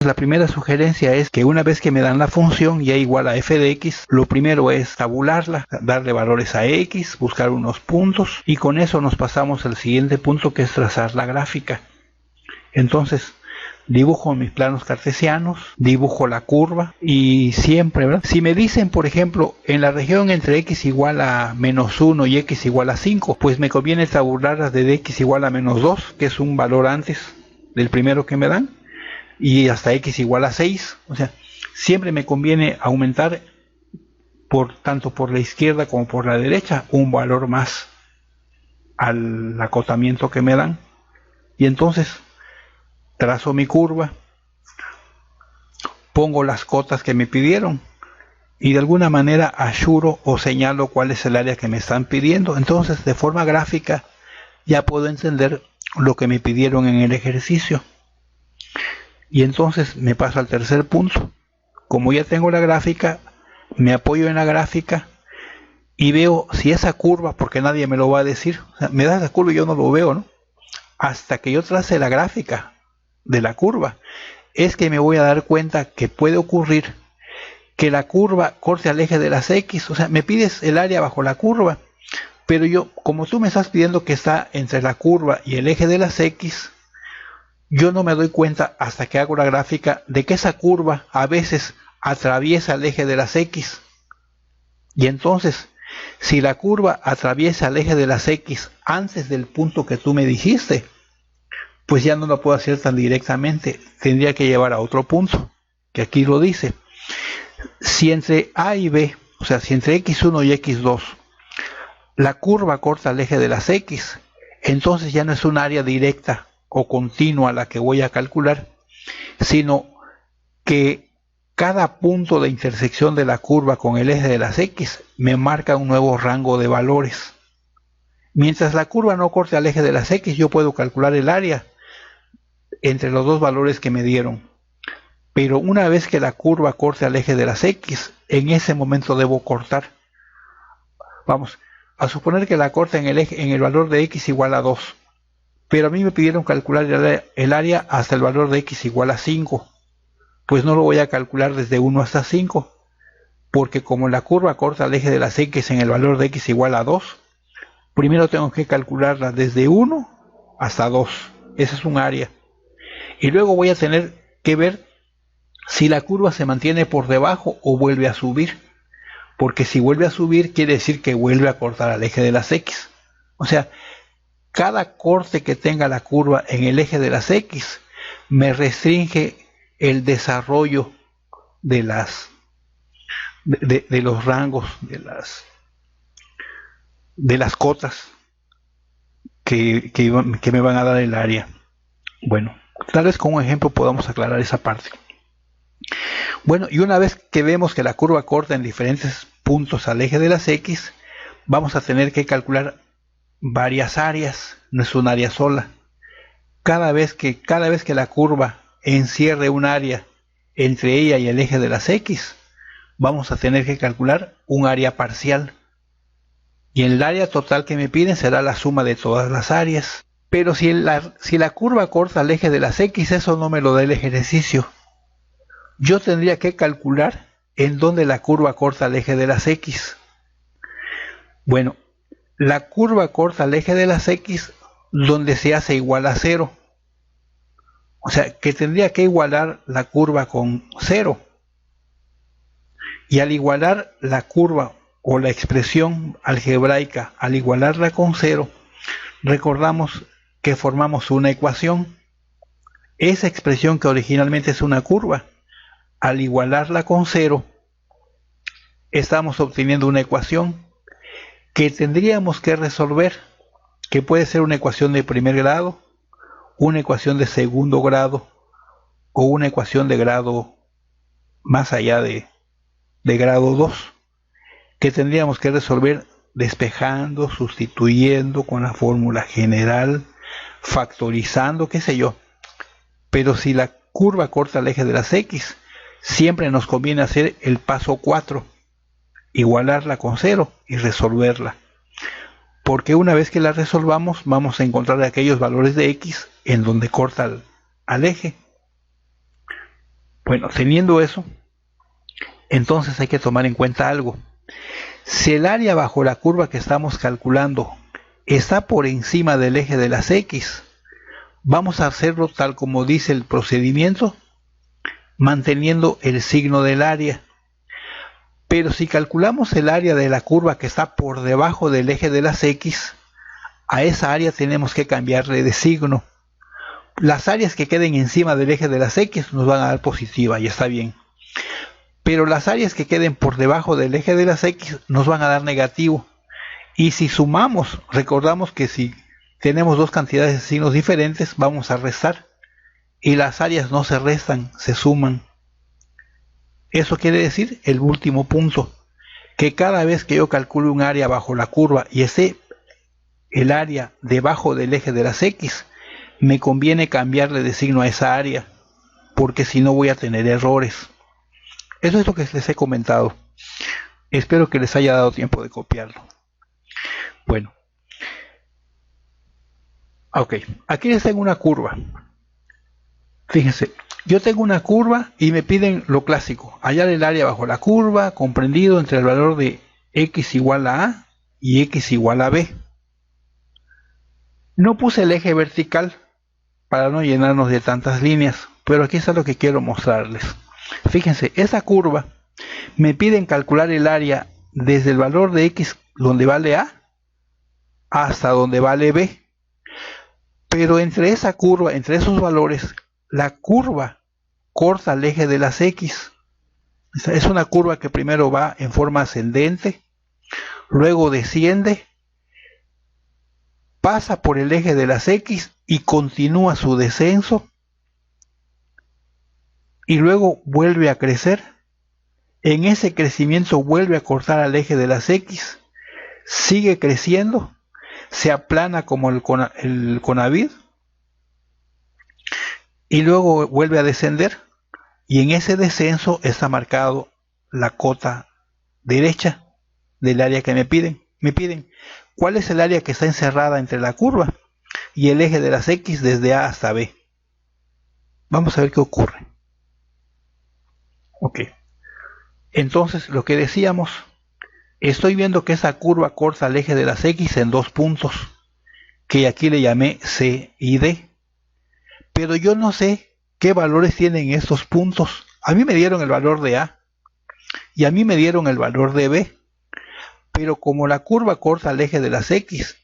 La primera sugerencia es que una vez que me dan la función y igual a f de x, lo primero es tabularla, darle valores a x, buscar unos puntos y con eso nos pasamos al siguiente punto, que es trazar la gráfica. Entonces dibujo mis planos cartesianos, dibujo la curva y siempre, ¿verdad? Si me dicen, por ejemplo, en la región entre x igual a menos 1 y x igual a 5, pues me conviene tabularlas desde x igual a menos 2, que es un valor antes del primero que me dan, y hasta x igual a 6. O sea, siempre me conviene aumentar tanto por la izquierda como por la derecha un valor más al acotamiento que me dan. Y entonces trazo mi curva, pongo las cotas que me pidieron y de alguna manera asuro o señalo cuál es el área que me están pidiendo. Entonces, de forma gráfica ya puedo entender lo que me pidieron en el ejercicio. Y entonces me paso al tercer punto. Como ya tengo la gráfica, me apoyo en la gráfica y veo si esa curva, porque nadie me lo va a decir, o sea, me da la curva y yo no lo veo, ¿no? Hasta que yo trace la gráfica de la curva, es que me voy a dar cuenta que puede ocurrir que la curva corte al eje de las x. O sea, me pides el área bajo la curva, pero yo, como tú me estás pidiendo que está entre la curva y el eje de las x, yo no me doy cuenta hasta que hago la gráfica de que esa curva a veces atraviesa el eje de las x. Y entonces, si la curva atraviesa el eje de las x antes del punto que tú me dijiste, pues ya no la puedo hacer tan directamente. Tendría que llevar a otro punto, que aquí lo dice. Si entre a y b, o sea, si entre x1 y x2, la curva corta el eje de las x, entonces ya no es un área directa o continua la que voy a calcular, sino que cada punto de intersección de la curva con el eje de las x me marca un nuevo rango de valores. Mientras la curva no corte al eje de las x, yo puedo calcular el área entre los dos valores que me dieron. Pero una vez que la curva corte al eje de las x, en ese momento debo cortar. Vamos a suponer que la corta en el valor de x igual a 2. Pero a mí me pidieron calcular el área hasta el valor de x igual a 5. Pues no lo voy a calcular desde 1 hasta 5, porque como la curva corta al eje de las x en el valor de x igual a 2, primero tengo que calcularla desde 1 hasta 2. Ese es un área. Y luego voy a tener que ver si la curva se mantiene por debajo o vuelve a subir. Porque si vuelve a subir, quiere decir que vuelve a cortar al eje de las x. O sea, cada corte que tenga la curva en el eje de las x me restringe el desarrollo de los rangos, de las cotas que me van a dar el área. Bueno, tal vez con un ejemplo podamos aclarar esa parte. Bueno, y una vez que vemos que la curva corta en diferentes puntos al eje de las x, vamos a tener que calcular varias áreas, no es un área sola. Cada vez que la curva encierre un área entre ella y el eje de las x, vamos a tener que calcular un área parcial. Y el área total que me piden será la suma de todas las áreas. Pero si la curva corta al eje de las x, eso no me lo da el ejercicio. Yo tendría que calcular en dónde la curva corta al eje de las x. Bueno, la curva corta al eje de las x donde se hace igual a 0. O sea, que tendría que igualar la curva con 0. Y al igualar la curva o la expresión algebraica, al igualarla con 0, recordamos que formamos una ecuación. Esa expresión que originalmente es una curva, al igualarla con 0, estamos obteniendo una ecuación que tendríamos que resolver, que puede ser una ecuación de primer grado, una ecuación de segundo grado o una ecuación de grado más allá de grado 2, que tendríamos que resolver despejando, sustituyendo con la fórmula general, factorizando, qué sé yo. Pero si la curva corta el eje de las x, siempre nos conviene hacer el paso 4, igualarla con 0 y resolverla. Porque una vez que la resolvamos, vamos a encontrar aquellos valores de x en donde corta al eje. Bueno, teniendo eso, entonces hay que tomar en cuenta algo. Si el área bajo la curva que estamos calculando está por encima del eje de las X, vamos a hacerlo tal como dice el procedimiento, manteniendo el signo del área. Pero si calculamos el área de la curva que está por debajo del eje de las X, a esa área tenemos que cambiarle de signo. Las áreas que queden encima del eje de las X nos van a dar positiva y está bien. Pero las áreas que queden por debajo del eje de las X nos van a dar negativo. Y si sumamos, recordamos que si tenemos dos cantidades de signos diferentes, vamos a restar. Y las áreas no se restan, se suman. Eso quiere decir, el último punto, que cada vez que yo calculo un área bajo la curva y esté el área debajo del eje de las X, me conviene cambiarle de signo a esa área, porque si no voy a tener errores. Eso es lo que les he comentado. Espero que les haya dado tiempo de copiarlo. Bueno. Ok, aquí les tengo una curva. Fíjense, yo tengo una curva y me piden lo clásico. Hallar el área bajo la curva, comprendido entre el valor de X igual a A y X igual a B. No puse el eje vertical para no llenarnos de tantas líneas, pero aquí está lo que quiero mostrarles. Fíjense, esa curva me piden calcular el área desde el valor de X donde vale A hasta donde vale B. Pero entre esa curva, entre esos valores, la curva corta el eje de las X. Es una curva que primero va en forma ascendente, luego desciende, pasa por el eje de las X y continúa su descenso, y luego vuelve a crecer. En ese crecimiento vuelve a cortar al eje de las X, sigue creciendo, se aplana como el Conavid y luego vuelve a descender, y en ese descenso está marcado la cota derecha del área que me piden. Me piden cuál es el área que está encerrada entre la curva y el eje de las X desde A hasta B. Vamos a ver qué ocurre. Ok, entonces lo que decíamos, estoy viendo que esa curva corta el eje de las X en dos puntos, que aquí le llamé C y D, pero yo no sé qué valores tienen estos puntos. A mí me dieron el valor de A y a mí me dieron el valor de B, pero como la curva corta el eje de las X,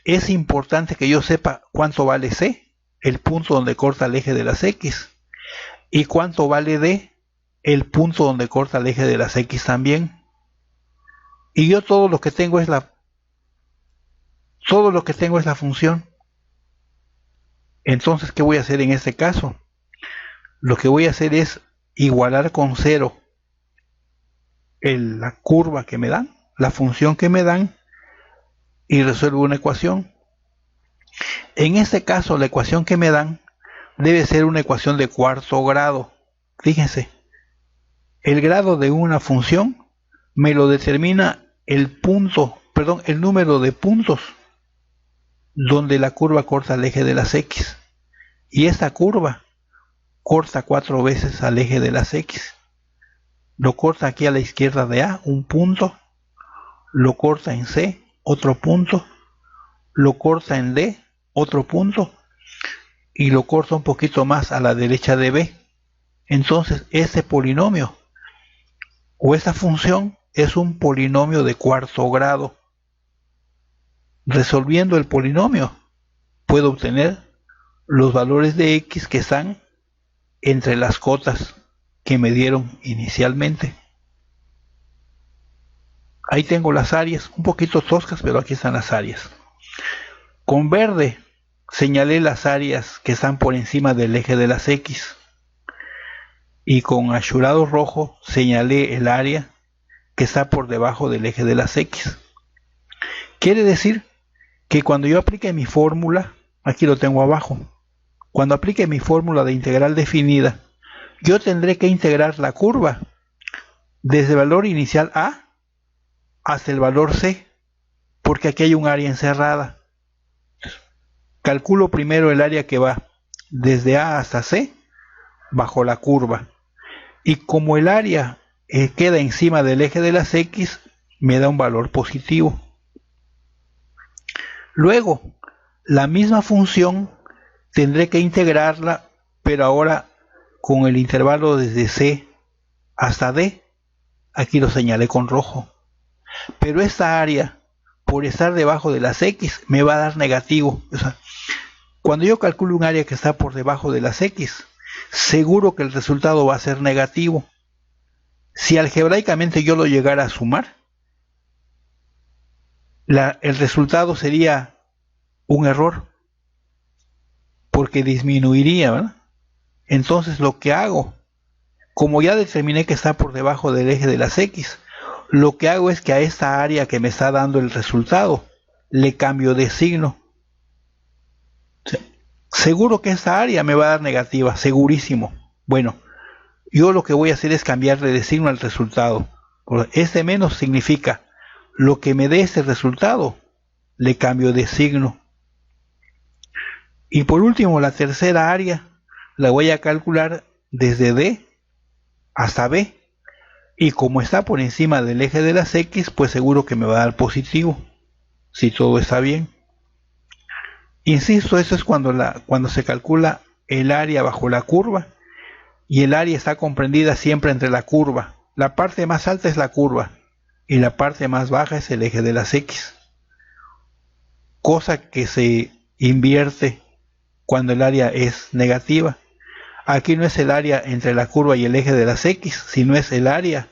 es importante que yo sepa cuánto vale C, el punto donde corta el eje de las X, y cuánto vale D, el punto donde corta el eje de las X también. Y yo todo lo que tengo es la función. Entonces, ¿qué voy a hacer en este caso? Lo que voy a hacer es igualar con 0 la curva que me dan, la función que me dan, y resuelvo una ecuación. En este caso, la ecuación que me dan debe ser una ecuación de cuarto grado. Fíjense, el grado de una función me lo determina el número de puntos donde la curva corta el eje de las X. Y esta curva corta 4 veces al eje de las X. Lo corta aquí a la izquierda de A, un punto. Lo corta en C, otro punto. Lo corta en D, otro punto. Y lo corta un poquito más a la derecha de B. Entonces, este polinomio o esta función es un polinomio de cuarto grado. Resolviendo el polinomio, puedo obtener los valores de X que están entre las cotas que me dieron inicialmente. Ahí tengo las áreas, un poquito toscas, pero aquí están las áreas. Con verde señalé las áreas que están por encima del eje de las X. Y con azulado rojo señalé el área que está por debajo del eje de las X. Quiere decir que cuando yo aplique mi fórmula, aquí lo tengo abajo, cuando aplique mi fórmula de integral definida, yo tendré que integrar la curva desde el valor inicial A hasta el valor C, porque aquí hay un área encerrada. Calculo primero el área que va desde A hasta C bajo la curva. y como el área queda encima del eje de las X, me da un valor positivo. Luego, la misma función tendré que integrarla, pero ahora con el intervalo desde C hasta D. Aquí lo señalé con rojo. Pero esta área, por estar debajo de las X, me va a dar negativo. O sea, cuando yo calculo un área que está por debajo de las X, seguro que el resultado va a ser negativo. Si algebraicamente yo lo llegara a sumar, el resultado sería un error, porque disminuiría, ¿verdad? Entonces lo que hago, como ya determiné que está por debajo del eje de las X, lo que hago es que a esta área que me está dando el resultado, le cambio de signo. Seguro que esta área me va a dar negativa, segurísimo. Bueno, yo lo que voy a hacer es cambiarle de signo al resultado. Este menos significa lo que me dé este resultado, le cambio de signo. Y por último, la tercera área la voy a calcular desde D hasta B. Y como está por encima del eje de las X, pues seguro que me va a dar positivo, si todo está bien. Insisto, eso es cuando se calcula el área bajo la curva, y el área está comprendida siempre entre la curva. La parte más alta es la curva, y la parte más baja es el eje de las X. Cosa que se invierte cuando el área es negativa. Aquí no es el área entre la curva y el eje de las X, sino es el área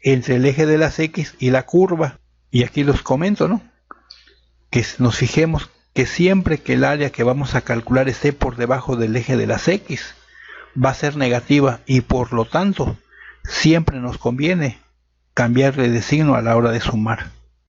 entre el eje de las X y la curva. Y aquí los comento, ¿no? Que nos fijemos que siempre que el área que vamos a calcular esté por debajo del eje de las X, va a ser negativa, y por lo tanto siempre nos conviene cambiarle de signo a la hora de sumar.